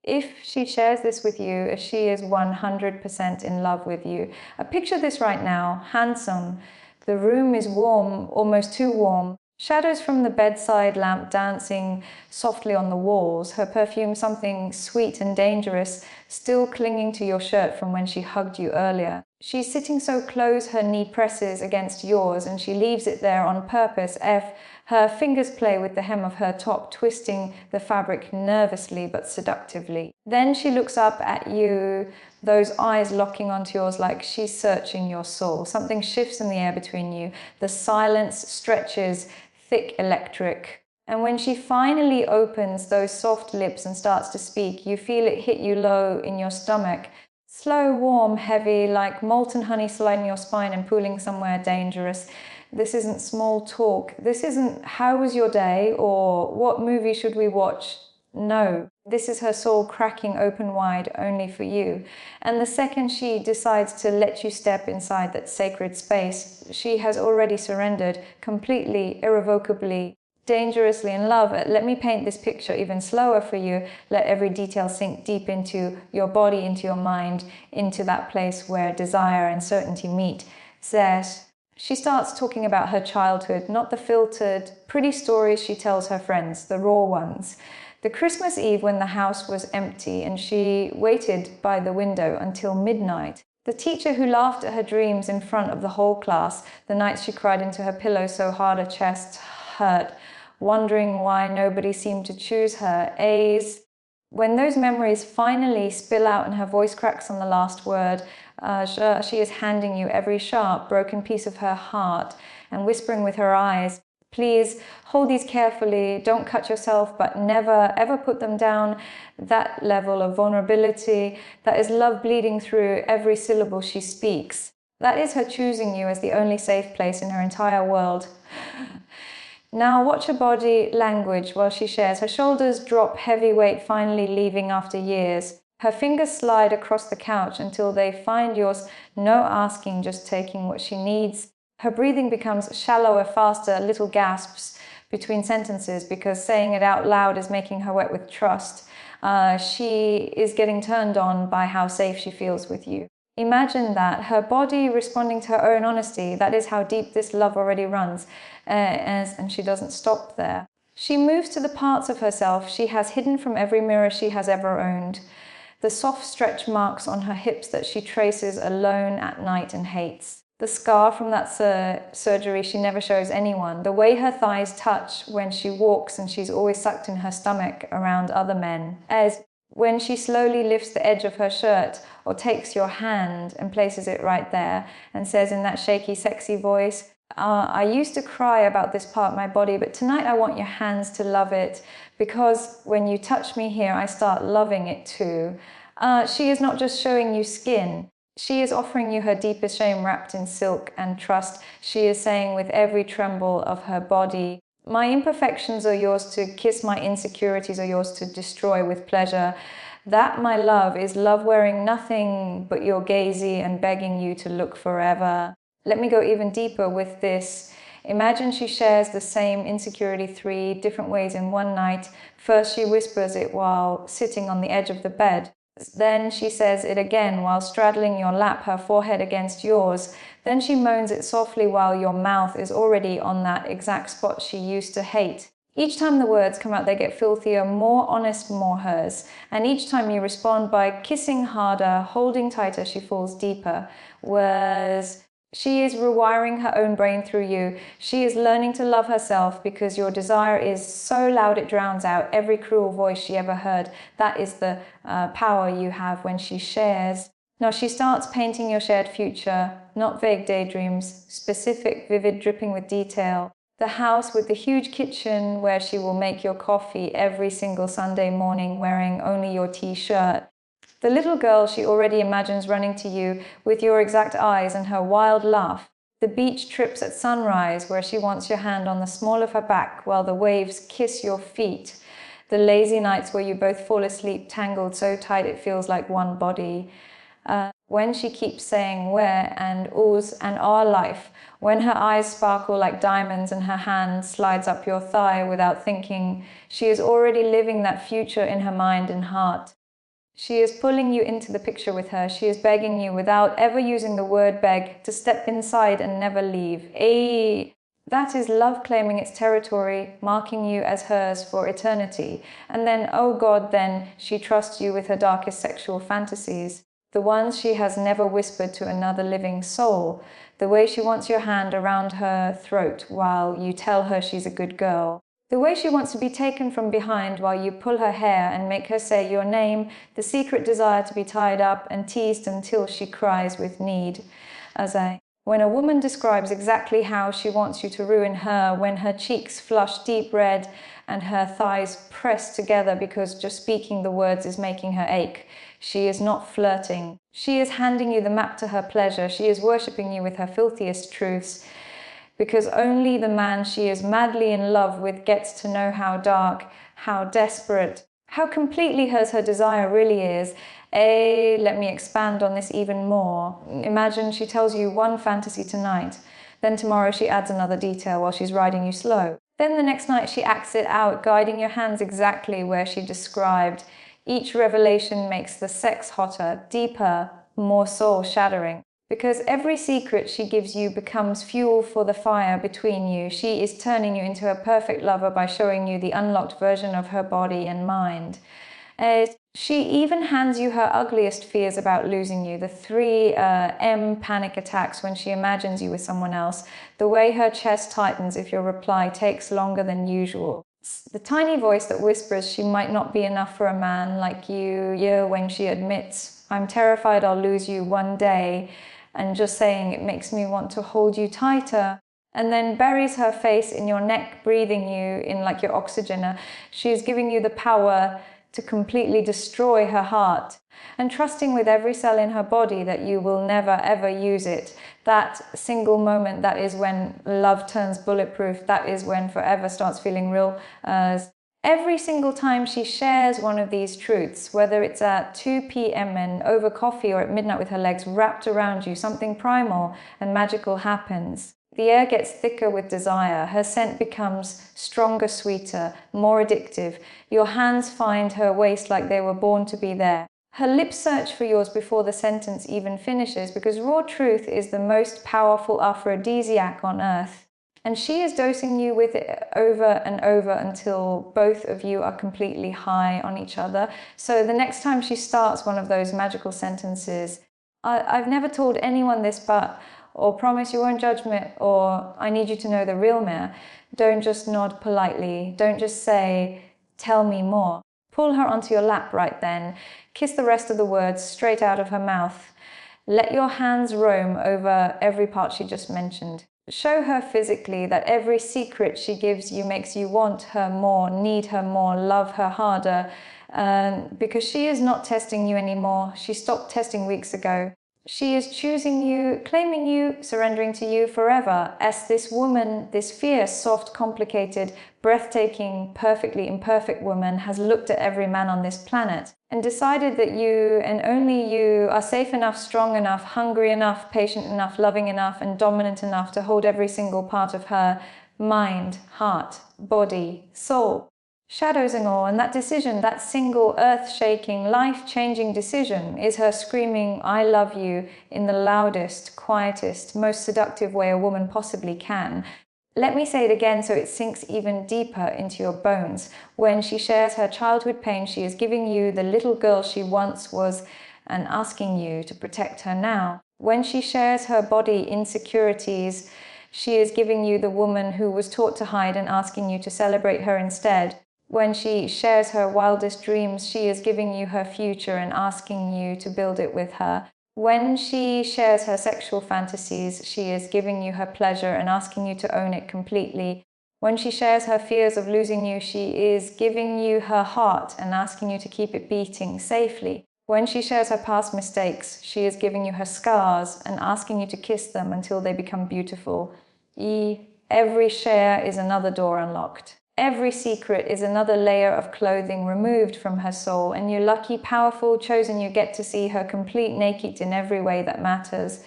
If she shares this with you, she is 100% in love with you. Picture this right now, handsome. The room is warm, almost too warm. Shadows from the bedside lamp dancing softly on the walls. Her perfume, something sweet and dangerous, still clinging to your shirt from when she hugged you earlier. She's sitting so close, her knee presses against yours, and she leaves it there on purpose. Her fingers play with the hem of her top, twisting the fabric nervously but seductively. Then she looks up at you, those eyes locking onto yours like she's searching your soul. Something shifts in the air between you. The silence stretches, thick, electric. And when she finally opens those soft lips and starts to speak, you feel it hit you low in your stomach. Slow, warm, heavy, like molten honey sliding your spine and pooling somewhere dangerous. This isn't small talk. This isn't how was your day or what movie should we watch. No, this is her soul cracking open wide only for you. And the second she decides to let you step inside that sacred space, she has already surrendered completely, irrevocably, dangerously in love. Let me paint this picture even slower for you. Let every detail sink deep into your body, into your mind, into that place where desire and certainty meet. She starts talking about her childhood, not the filtered, pretty stories she tells her friends, the raw ones. The Christmas Eve when the house was empty and she waited by the window until midnight. The teacher who laughed at her dreams in front of the whole class, the nights she cried into her pillow so hard her chest hurt, wondering why nobody seemed to choose her. When those memories finally spill out and her voice cracks on the last word, she is handing you every sharp, broken piece of her heart and whispering with her eyes, please hold these carefully, don't cut yourself, but never ever put them down. That level of vulnerability, that is love bleeding through every syllable she speaks. That is her choosing you as the only safe place in her entire world. Now watch her body language while she shares. Her shoulders drop, heavy weight finally leaving after years. Her fingers slide across the couch until they find yours, no asking, just taking what she needs. Her breathing becomes shallower, faster, little gasps between sentences because saying it out loud is making her wet with trust. She is getting turned on by how safe she feels with you. Imagine that, her body responding to her own honesty. That is how deep this love already runs, and she doesn't stop there. She moves to the parts of herself she has hidden from every mirror she has ever owned. The soft stretch marks on her hips that she traces alone at night and hates. The scar from that surgery she never shows anyone. The way her thighs touch when she walks and she's always sucked in her stomach around other men. As when she slowly lifts the edge of her shirt or takes your hand and places it right there and says in that shaky, sexy voice, I used to cry about this part of my body, but tonight I want your hands to love it because when you touch me here, I start loving it too. She is not just showing you skin. She is offering you her deepest shame wrapped in silk and trust. She is saying with every tremble of her body, my imperfections are yours to kiss, my insecurities are yours to destroy with pleasure. That, my love, is love wearing nothing but your gazy and begging you to look forever. Let me go even deeper with this. Imagine she shares the same insecurity 3 different ways in one night. First, she whispers it while sitting on the edge of the bed. Then she says it again while straddling your lap, her forehead against yours. Then she moans it softly while your mouth is already on that exact spot she used to hate. Each time the words come out, they get filthier, more honest, more hers. And each time you respond by kissing harder, holding tighter, she falls deeper. Whereas she is rewiring her own brain through you. She is learning to love herself because your desire is so loud it drowns out every cruel voice she ever heard. That is the power you have when she shares. Now she starts painting your shared future, not vague daydreams, specific, vivid, dripping with detail. The house with the huge kitchen where she will make your coffee every single Sunday morning wearing only your t-shirt. The little girl she already imagines running to you with your exact eyes and her wild laugh. The beach trips at sunrise where she wants your hand on the small of her back while the waves kiss your feet. The lazy nights where you both fall asleep tangled so tight it feels like one body. When she keeps saying where and oohs and our life. When her eyes sparkle like diamonds and her hand slides up your thigh without thinking, she is already living that future in her mind and heart. She is pulling you into the picture with her. She is begging you, without ever using the word beg, to step inside and never leave. That is love claiming its territory, marking you as hers for eternity. And then, oh God, then she trusts you with her darkest sexual fantasies, the ones she has never whispered to another living soul, the way she wants your hand around her throat while you tell her she's a good girl, the way she wants to be taken from behind while you pull her hair and make her say your name, the secret desire to be tied up and teased until she cries with need. When a woman describes exactly how she wants you to ruin her, when her cheeks flush deep red and her thighs press together because just speaking the words is making her ache, she is not flirting. She is handing you the map to her pleasure. She is worshipping you with her filthiest truths, because only the man she is madly in love with gets to know how dark, how desperate, how completely hers her desire really is. Let me expand on this even more. Imagine she tells you one fantasy tonight, then tomorrow she adds another detail while she's riding you slow. Then the next night she acts it out, guiding your hands exactly where she described. Each revelation makes the sex hotter, deeper, more soul-shattering. Because every secret she gives you becomes fuel for the fire between you. She is turning you into a perfect lover by showing you the unlocked version of her body and mind. She even hands you her ugliest fears about losing you, the 3M panic attacks when she imagines you with someone else, the way her chest tightens if your reply takes longer than usual, the tiny voice that whispers she might not be enough for a man like you, when she admits, I'm terrified I'll lose you one day, and just saying it makes me want to hold you tighter, and then buries her face in your neck, breathing you in like your oxygen. She is giving you the power to completely destroy her heart, and trusting with every cell in her body that you will never ever use it. That single moment, that is when love turns bulletproof. That is when forever starts feeling real. Every single time she shares one of these truths, whether it's at 2 p.m. and over coffee or at midnight with her legs wrapped around you, something primal and magical happens. The air gets thicker with desire. Her scent becomes stronger, sweeter, more addictive. Your hands find her waist like they were born to be there. Her lips search for yours before the sentence even finishes, because raw truth is the most powerful aphrodisiac on earth. And she is dosing you with it over and over until both of you are completely high on each other. So the next time she starts one of those magical sentences, I've never told anyone this, but, or promise you won't judge me, or I need you to know the real me, don't just nod politely. Don't just say, tell me more. Pull her onto your lap right then. Kiss the rest of the words straight out of her mouth. Let your hands roam over every part she just mentioned. Show her physically that every secret she gives you makes you want her more, need her more, love her harder, because she is not testing you anymore. She stopped testing weeks ago. She is choosing you, claiming you, surrendering to you forever as this woman, this fierce, soft, complicated, breathtaking, perfectly imperfect woman has looked at every man on this planet and decided that you and only you are safe enough, strong enough, hungry enough, patient enough, loving enough, and dominant enough to hold every single part of her mind, heart, body, soul, shadows and all. And that decision, that single earth-shaking, life-changing decision, is her screaming, I love you, in the loudest, quietest, most seductive way a woman possibly can. Let me say it again so it sinks even deeper into your bones. When she shares her childhood pain, she is giving you the little girl she once was and asking you to protect her now. When she shares her body insecurities, she is giving you the woman who was taught to hide and asking you to celebrate her instead. When she shares her wildest dreams, she is giving you her future and asking you to build it with her. When she shares her sexual fantasies, she is giving you her pleasure and asking you to own it completely. When she shares her fears of losing you, she is giving you her heart and asking you to keep it beating safely. When she shares her past mistakes, she is giving you her scars and asking you to kiss them until they become beautiful. Every share is another door unlocked. Every secret is another layer of clothing removed from her soul, and you lucky, powerful, chosen, you get to see her complete naked in every way that matters.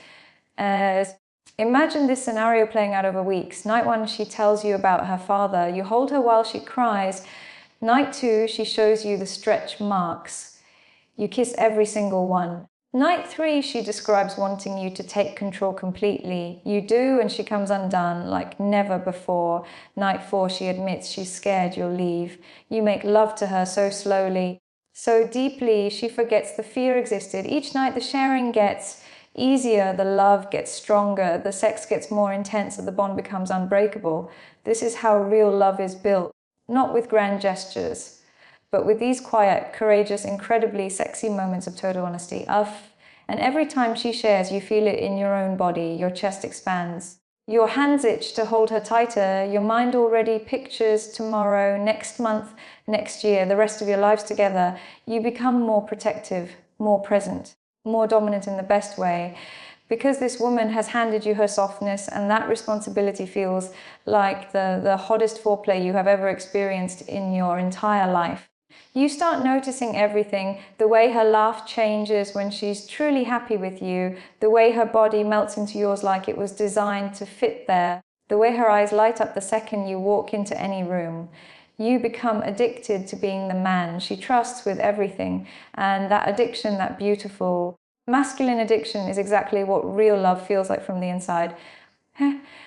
Imagine this scenario playing out over weeks. Night 1, she tells you about her father. You hold her while she cries. Night 2, she shows you the stretch marks. You kiss every single one. Night 3, she describes wanting you to take control completely. You do, and she comes undone like never before. Night 4, she admits she's scared you'll leave. You make love to her so slowly, so deeply, she forgets the fear existed. Each night the sharing gets easier, the love gets stronger, the sex gets more intense, and the bond becomes unbreakable. This is how real love is built, not with grand gestures, but with these quiet, courageous, incredibly sexy moments of total honesty. And every time she shares, you feel it in your own body. Your chest expands. Your hands itch to hold her tighter. Your mind already pictures tomorrow, next month, next year, the rest of your lives together. You become more protective, more present, more dominant in the best way. Because this woman has handed you her softness, and that responsibility feels like the hottest foreplay you have ever experienced in your entire life. You start noticing everything, the way her laugh changes when she's truly happy with you, the way her body melts into yours like it was designed to fit there, the way her eyes light up the second you walk into any room. You become addicted to being the man she trusts with everything, and that addiction, that beautiful masculine addiction, is exactly what real love feels like from the inside.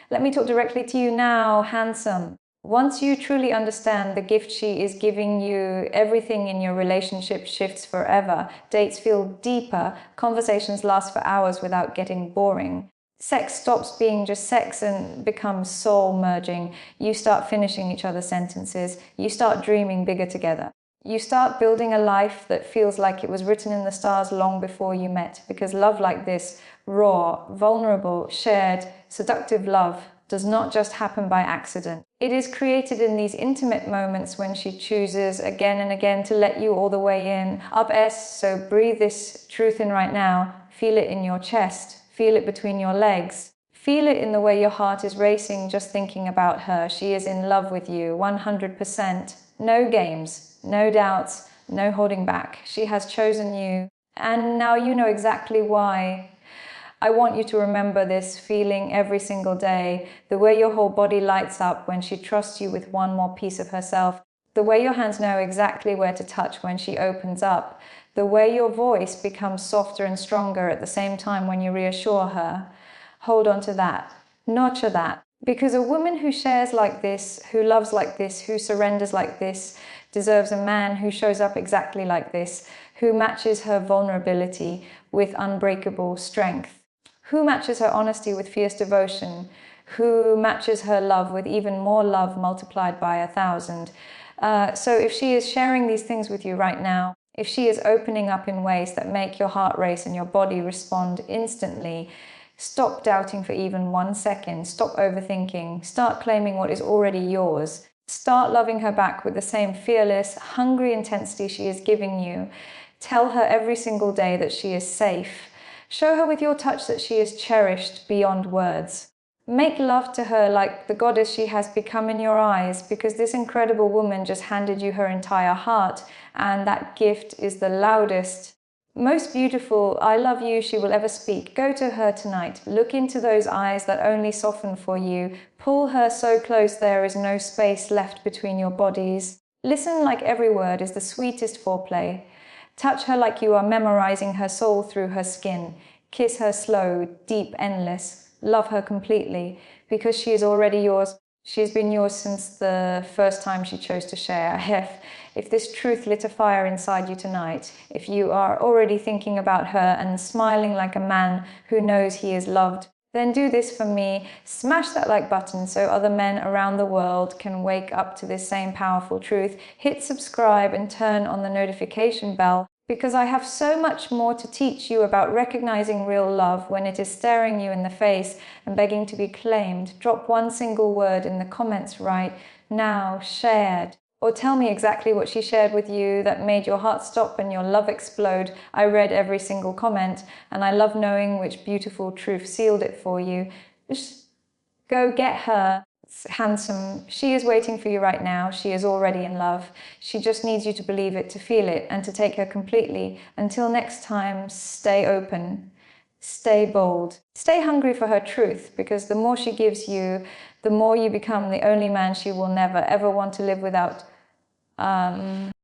Let me talk directly to you now, handsome. Once you truly understand the gift she is giving you, everything in your relationship shifts forever. Dates feel deeper. Conversations last for hours without getting boring. Sex stops being just sex and becomes soul merging. You start finishing each other's sentences. You start dreaming bigger together. You start building a life that feels like it was written in the stars long before you met, because love like this, raw, vulnerable, shared, seductive love, does not just happen by accident. It is created in these intimate moments when she chooses again and again to let you all the way in. Up S, so breathe this truth in right now. Feel it in your chest. Feel it between your legs. Feel it in the way your heart is racing just thinking about her. She is in love with you, 100%. No games, no doubts, no holding back. She has chosen you, and now you know exactly why. I want you to remember this feeling every single day, the way your whole body lights up when she trusts you with one more piece of herself, the way your hands know exactly where to touch when she opens up, the way your voice becomes softer and stronger at the same time when you reassure her. Hold on to that. Nurture that. Because a woman who shares like this, who loves like this, who surrenders like this, deserves a man who shows up exactly like this, who matches her vulnerability with unbreakable strength, who matches her honesty with fierce devotion, who matches her love with even more love multiplied by 1,000. So if she is sharing these things with you right now, if she is opening up in ways that make your heart race and your body respond instantly, stop doubting for even 1 second. Stop overthinking. Start claiming what is already yours. Start loving her back with the same fearless, hungry intensity she is giving you. Tell her every single day that she is safe. Show her with your touch that she is cherished beyond words. Make love to her like the goddess she has become in your eyes, because this incredible woman just handed you her entire heart, and that gift is the loudest, most beautiful I love you she will ever speak. Go to her tonight. Look into those eyes that only soften for you. Pull her so close there is no space left between your bodies. Listen like every word is the sweetest foreplay. Touch her like you are memorizing her soul through her skin. Kiss her slow, deep, endless. Love her completely, because she is already yours. She's been yours since the first time she chose to share. If this truth lit a fire inside you tonight, if you are already thinking about her and smiling like a man who knows he is loved, then do this for me. Smash that like button so other men around the world can wake up to this same powerful truth. Hit subscribe and turn on the notification bell, because I have so much more to teach you about recognizing real love when it is staring you in the face and begging to be claimed. Drop one single word in the comments right now, shared. Or tell me exactly what she shared with you that made your heart stop and your love explode. I read every single comment, and I love knowing which beautiful truth sealed it for you. Just go get her, handsome. She is waiting for you right now. She is already in love. She just needs you to believe it, to feel it, and to take her completely. Until next time, stay open. Stay bold. Stay hungry for her truth, because the more she gives you, the more you become the only man she will never, ever want to live without.